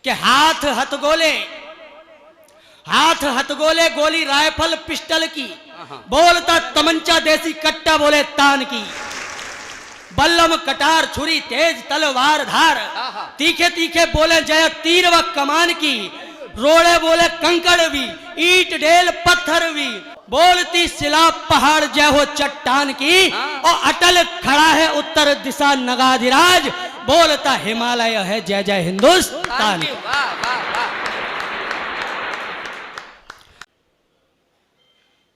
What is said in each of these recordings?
कि हाथ हथगोले गोली राइफल पिस्टल की, बोलता तमंचा देसी कट्टा बोले तान की, बल्लम कटार छुरी तेज तलवार धार, तीखे तीखे बोले जय तीर व कमान की, रोड़े बोले कंकड़ भी ईट ढेल पत्थर भी, बोलती शिला पहाड़ जय हो चट्टान की, और अटल खड़ा है उत्तर दिशा नगाधिराज, बोलता हिमालय है जय जय हिंदुस्तान।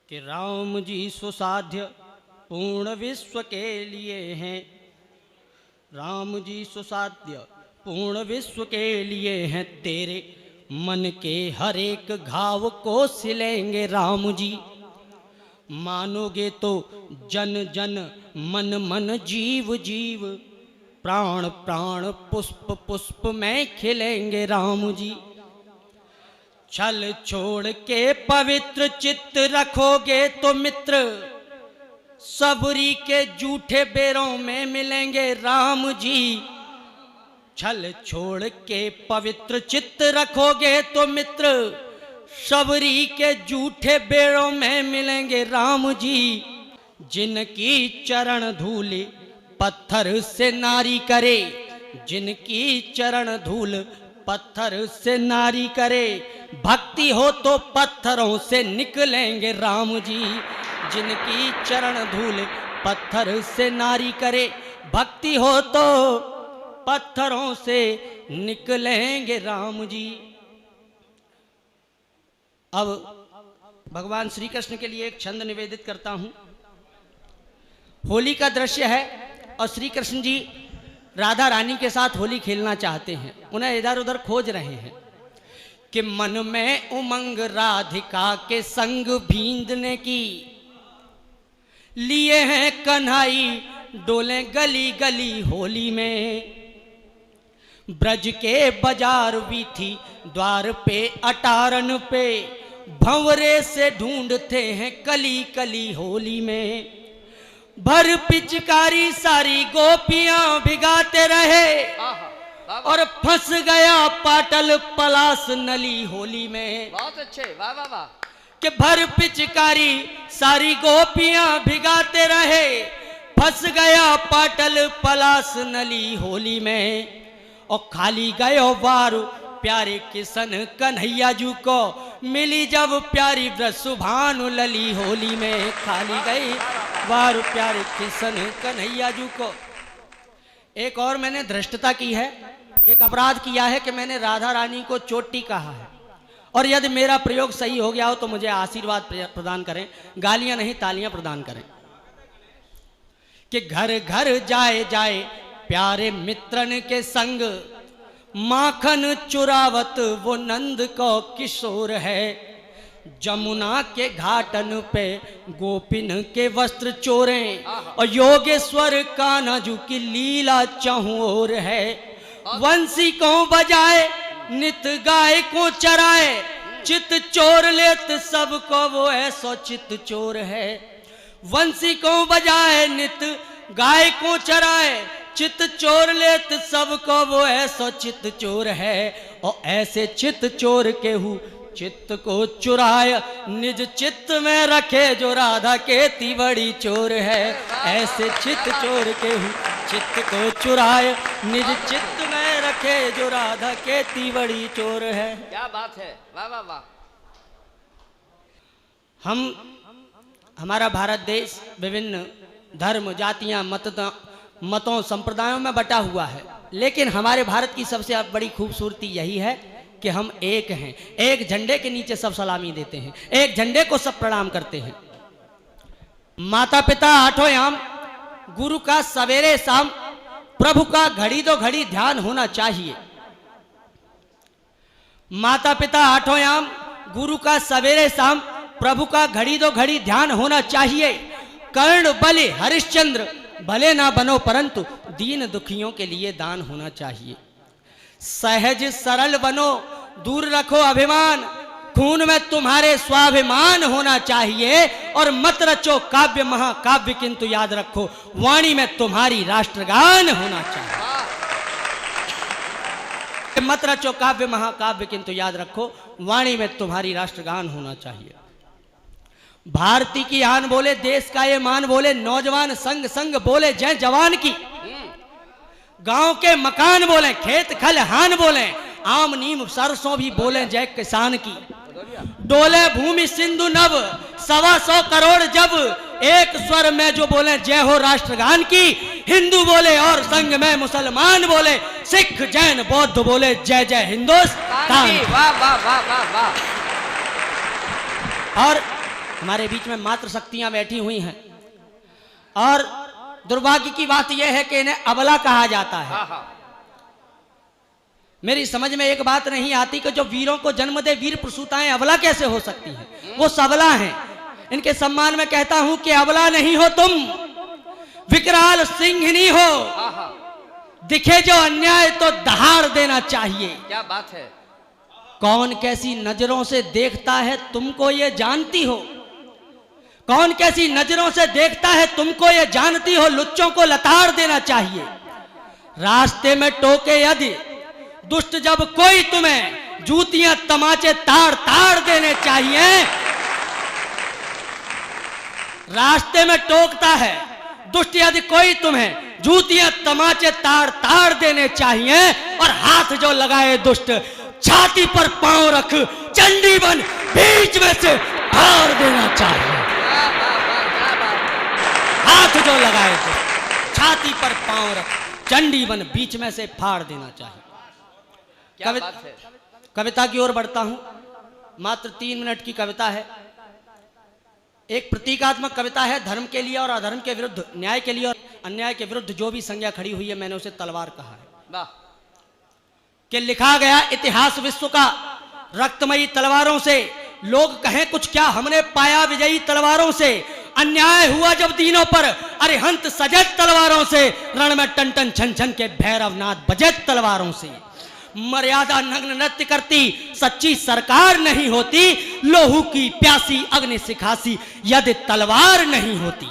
कि राम जी सुसाध्य पूर्ण विश्व के लिए हैं, राम जी सुसाध्य पूर्ण विश्व के लिए हैं, तेरे मन के हर एक घाव को सिलेंगे राम जी, मानोगे तो जन जन मन मन जीव जीव, प्राण प्राण पुष्प पुष्प में खिलेंगे राम जी, छल छोड़ के पवित्र चित्त रखोगे तो मित्र, सबरी के जूठे बेरों में मिलेंगे राम जी, छल छोड़ के पवित्र चित्त रखोगे तो मित्र, सबरी के जूठे बेरों में मिलेंगे राम जी, जिनकी चरण धूल पत्थर से नारी करे, जिनकी चरण धूल पत्थर से नारी करे, भक्ति हो तो पत्थरों से निकलेंगे राम जी, जिनकी चरण धूल पत्थर से नारी करे, भक्ति हो तो पत्थरों से निकलेंगे राम जी। अब भगवान श्री कृष्ण के लिए एक छंद निवेदित करता हूं। होली का दृश्य है और श्री कृष्ण जी राधा रानी के साथ होली खेलना चाहते हैं, उन्हें इधर उधर खोज रहे हैं कि मन में उमंग राधिका के संग भींदने की, लिए हैं कन्हई डोले गली गली होली में, ब्रज के बाजार वीथी द्वार पे अटारन पे, भंवरे से ढूंढते हैं कली कली होली में, भर पिचकारी सारी गोपियां भिगाते रहे, और फंस गया पाटल पलास नली होली में। बहुत अच्छे, वाह वाह वाह। कि भर पिचकारी सारी गोपियां भिगाते रहे, फंस गया पाटल पलास नली होली में, और खाली गयो वारू प्यारे किशन कन्हैया जू को, मिली जब प्यारी ब्रसुभानु लली होली में, खाली गई वारू प्यारे किशन कन्हैया जू को। एक और मैंने धृष्टता की है, एक अपराध किया है कि मैंने राधा रानी को चोटी कहा है, और यदि मेरा प्रयोग सही हो गया हो तो मुझे आशीर्वाद प्रदान करें, गालियां नहीं तालियां प्रदान करें। कि घर घर जाए जाए प्यारे मित्रन के संग, माखन चुरावत वो नंद को किशोर है, जमुना के घाटन पे गोपिन के वस्त्र चोरें, और योगेश्वर कान्हा की लीला चहुओर है, वंशी को बजाए नित गाय को चराए, चित चोर लेत सबको वो ऐसो चित चोर है, वंशी को बजाए नित गाय को चराए, चित चोर लेत सबको वो ऐसो चित चोर है, और ऐसे चित चोर के हु चित्त को चुराए, निज चित्त में रखे जो राधा के तिवड़ी चोर है, ऐसे चित चोर के हु चित्त को चुराए, निज चित्त में रखे जो राधा के तिवड़ी चोर है। क्या बात है, वाह वाह वाह। हमारा भारत देश विभिन्न धर्म जातियां मतों संप्रदायों में बटा हुआ है, लेकिन हमारे भारत की सबसे बड़ी खूबसूरती यही है कि हम एक हैं, एक झंडे के नीचे सब सलामी देते हैं, एक झंडे को सब प्रणाम करते हैं। माता पिता आठों याम, गुरु का सवेरे शाम, प्रभु का घड़ी दो घड़ी ध्यान होना चाहिए। माता पिता आठों याम, गुरु का सवेरे शाम, प्रभु का घड़ी दो घड़ी ध्यान होना चाहिए। कर्ण बलि हरिश्चंद्र भले ना बनो, परंतु दीन दुखियों के लिए दान होना चाहिए। सहज सरल बनो, दूर रखो अभिमान, खून में तुम्हारे स्वाभिमान होना चाहिए, और मत रचो काव्य महाकाव्य, किंतु याद रखो वाणी में तुम्हारी राष्ट्रगान होना चाहिए। मत रचो काव्य महाकाव्य, किंतु याद रखो वाणी में तुम्हारी राष्ट्रगान होना चाहिए। भारती की आन बोले, देश का ये मान बोले, नौजवान संग संग बोले जय जवान की। गांव के मकान बोले, खेत खलिहान बोले, आम नीम सरसों भी बोले जय किसान की। डोले भूमि सिंधु नभ 125 करोड़ जब, एक स्वर में जो बोले जय हो राष्ट्रगान की। हिंदू बोले और संग में मुसलमान बोले, सिख जैन बौद्ध बोले जय जय हिंदुस्तान। वाह वाह वाह वाह वाह। और हमारे बीच में मातृ शक्तियां बैठी हुई हैं, और दुर्भाग्य की बात यह है कि इन्हें अबला कहा जाता है। मेरी समझ में एक बात नहीं आती कि जो वीरों को जन्म दे वीर प्रसूताएं अबला कैसे हो सकती हैं? वो सबला हैं। इनके सम्मान में कहता हूं कि अबला नहीं हो तुम, विकराल सिंहिनी हो। दिखे जो अन्याय तो दहाड़ देना चाहिए। क्या बात है। कौन कैसी नजरों से देखता है तुमको ये जानती हो, कौन कैसी नजरों से देखता है तुमको ये जानती हो। लुच्चों को लताड़ देना चाहिए। रास्ते में टोके यदि दुष्ट जब कोई तुम्हें, जूतियां तमाचे ताड़ ताड़ देने चाहिए। रास्ते में टोकता है दुष्ट यदि कोई तुम्हें, जूतियां तमाचे ताड़ ताड़ देने चाहिए। और हाथ जो लगाए दुष्ट, छाती पर पांव रख चंडी बन बीच में से फाड़ देना चाहिए। हाथ जो लगाए दुष्ट, छाती पर पांव रख चंडी बन बीच में से फाड़ देना चाहिए। कविता की ओर बढ़ता हूं। मात्र 3 मिनट की कविता है। एक प्रतीकात्मक कविता है, धर्म के लिए और अधर्म के विरुद्ध, न्याय के लिए और अन्याय के विरुद्ध जो भी संज्ञा खड़ी हुई है, मैंने उसे तलवार कहा है। कि लिखा गया इतिहास विश्व का रक्तमयी तलवारों से, लोग कहें कुछ क्या हमने पाया विजयी तलवारों से। अन्याय हुआ जब दीनों पर, अरिहंत सजे तलवारों से। रण में टन टन छन छन के भैरवनाथ बजे तलवारों से। मर्यादा नग्न नृत्य करती सच्ची सरकार नहीं होती। लोहू की प्यासी अग्नि सिखासी यदि तलवार नहीं होती।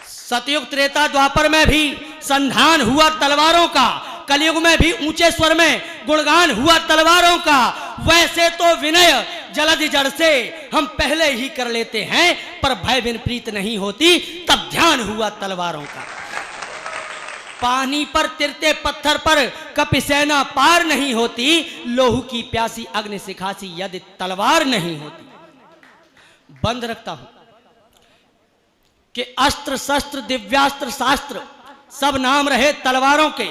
सतयुग त्रेता द्वापर में भी संधान हुआ तलवारों का, कलयुग में भी ऊंचे स्वर में गुणगान हुआ तलवारों का। वैसे तो विनय जलधि जड़ से हम पहले ही कर लेते हैं, पर भय बिन प्रीत नहीं होती, तब ध्यान हुआ तलवारों का। पानी पर तिरते पत्थर पर कपि सेना पार नहीं होती। लोहू की प्यासी अग्नि सिखासी यदि तलवार नहीं होती। बंद रखता हूं कि अस्त्र शस्त्र दिव्यास्त्र शास्त्र सब नाम रहे तलवारों के।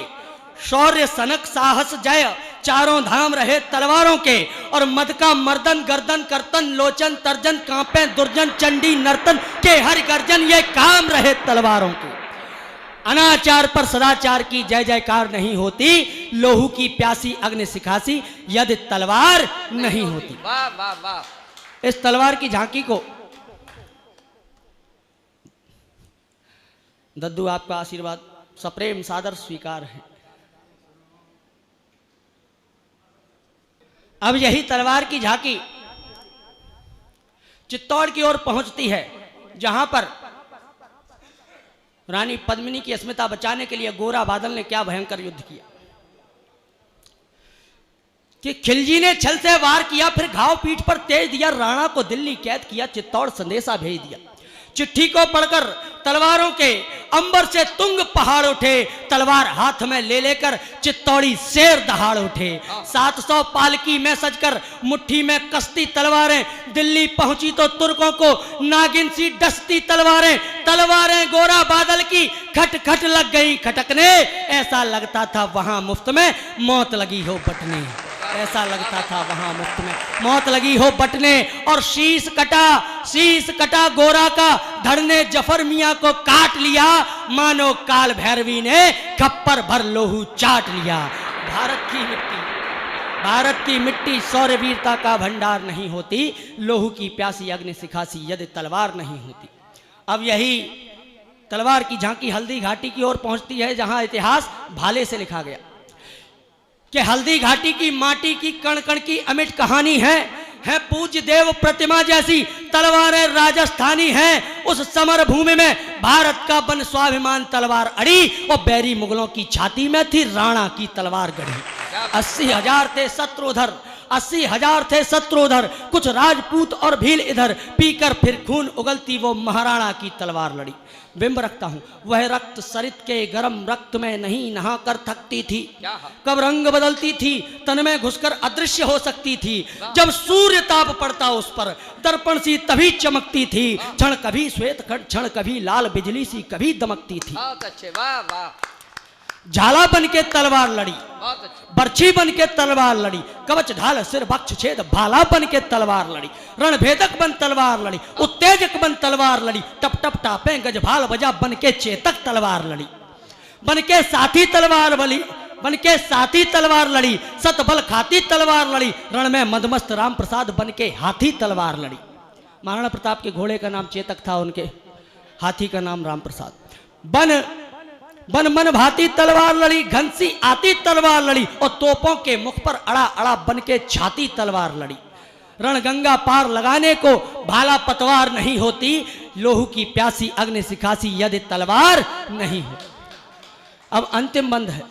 शौर्य सनक साहस जय चारों धाम रहे तलवारों के। और मद का मर्दन गर्दन कर्तन लोचन तर्जन कांपे दुर्जन चंडी नर्तन के हर गर्जन ये काम रहे तलवारों के। अनाचार पर सदाचार की जय जयकार नहीं होती। लोहू की प्यासी अग्नि सिखासी यदि तलवार नहीं होती। वाह वाह वाह। इस तलवार की झांकी को दद्दू आपका आशीर्वाद सप्रेम सादर स्वीकार है। अब यही तलवार की झांकी चित्तौड़ की ओर पहुंचती है, जहां पर रानी पद्मिनी की अस्मिता बचाने के लिए गोरा बादल ने क्या भयंकर युद्ध किया कि खिलजी ने छल से वार किया, फिर घाव पीठ पर तेज दिया। राणा को दिल्ली कैद किया, चित्तौड़ संदेशा भेज दिया। चिट्ठी को पढ़कर तलवारों के अंबर से तुंग पहाड़ उठे। तलवार हाथ में ले लेकर चित्तौड़ी शेर दहाड़ उठे। 700 पालकी में सजकर मुट्ठी में कसती तलवारें। दिल्ली पहुंची तो तुर्कों को नागिन सी डसती तलवारें। तलवारें गोरा बादल की खट खट लग गई खटकने। ऐसा लगता था वहां मुफ्त में मौत लगी हो बटने। ऐसा लगता था वहां मुफ्त में मौत लगी हो बटने। और शीश कटा गोरा का। धड़ ने जफर मियां को काट लिया। मानो काल भैरवी ने खप्पर भर लोहू चाट लिया। भारत की मिट्टी शौर्य वीरता का भंडार नहीं होती। लोहू की प्यासी अग्नि सिखासी यदि तलवार नहीं होती। अब यही तलवार की झांकी हल्दी घाटी की ओर पहुंचती है, जहां इतिहास भाले से लिखा गया कि हल्दी घाटी की माटी की कण कण की अमिट कहानी है पूज्य देव प्रतिमा जैसी तलवारें राजस्थानी हैं। उस समर भूमि में भारत का वन स्वाभिमान तलवार अड़ी और बैरी मुगलों की छाती में थी राणा की तलवार गढ़ी। 80,000 थे शत्रु उधर, 80,000 थे शत्रु उधर, कुछ राजपूत और भील इधर, पीकर फिर खून उगलती वो महाराणा की तलवार लड़ी। बिंब रखता हूं, वह रक्त सरित के गरम रक्त में नहीं नहा कर थकती थी, कब रंग बदलती थी, तन में घुसकर अदृश्य हो सकती थी, जब सूर्य ताप पड़ता उस पर दर्पण सी तभी चमकती थी, क्षण कभी श्वेत खंड, क्षण कभी लाल बिजली सी कभी दमकती थी। बहुत अच्छे, वाह वाह, झाला बन के तलवार लड़ी, बहुत अच्छे, बर्छी बन के तलवार लड़ी, कवच ढाल सिर बक्ष छेद भाला बन के तलवार लड़ी, रणभेदक बन तलवार लड़ी, उत्तेजक बन तलवार लड़ी, टप टप टापे गज भाल बजा बन के चेतक तलवार लड़ी, बन के साथी तलवार बली, बन के साथी तलवार लड़ी, सतबल खाती तलवार लड़ी, रण में मदमस्त राम प्रसाद बन के हाथी तलवार लड़ी। महाराणा प्रताप के घोड़े का नाम चेतक था, उनके हाथी का नाम राम प्रसाद। बन मन भाती तलवार लड़ी, घनसी आती तलवार लड़ी, और तोपों के मुख पर अड़ा अड़ा बन के छाती तलवार लड़ी। रणगंगा पार लगाने को भाला पतवार नहीं होती, लोहू की प्यासी अग्नि सिखासी यदि तलवार नहीं हो। अब अंतिम बंद है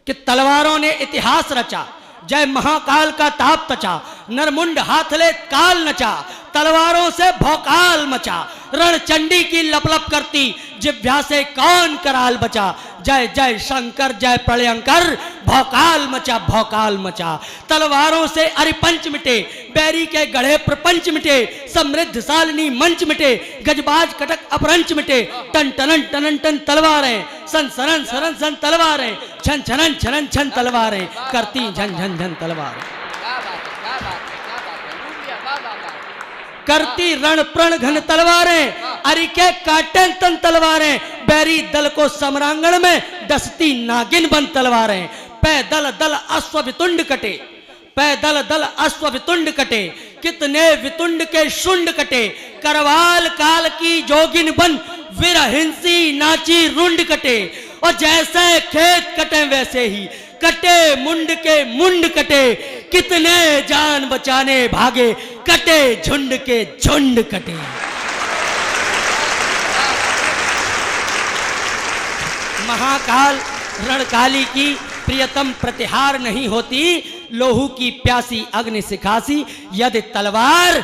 कि तलवारों ने इतिहास रचा, जय महाकाल का ताप तचा, नरमुंड हाथले काल नचा, तलवारों से भौकाल मचा, रण चंडी की लपलप करती जिभ्या से कौन कराल बचा, जय जय शंकर जय प्रलयंकर, भौकाल मचा भौकाल मचा। तलवारों से अरिपंच मिटे, बैरी के गढ़े प्रपंच मिटे, समृद्ध सालनी मंच मिटे, गजबाज कटक अपरंच मिटे, टन टनन टनन टन तलवारें, सन सरन सरन सन तलवारें, छन छनन छनन छन तलवारें, करती झन झन झन तलवारें, क्या बात है, क्या बात है, क्या बात है, लूटिया, वाह वाह वाह, करती रण प्रण घन तलवारें, अरिके काटे तन तलवारें, बैरी दल को समरांगण में डसती नागिन बन तलवारें, पै दल दल अश्व वितुंड कटे, पै दल दल अश्व वितुंड कटे, कितने वितुंड के शुंड कटे, करवाल काल की जोगिन बन विरहिंसी नाची रुंड कटे, और जैसे खेत कटे वैसे ही कटे मुंड के मुंड कटे, कितने जान बचाने भागे, कटे झुंड के झुंड कटे। महाकाल रणकाली की प्रियतम प्रतिहार नहीं होती, लोहू की प्यासी अग्नि सिखासी यदि तलवार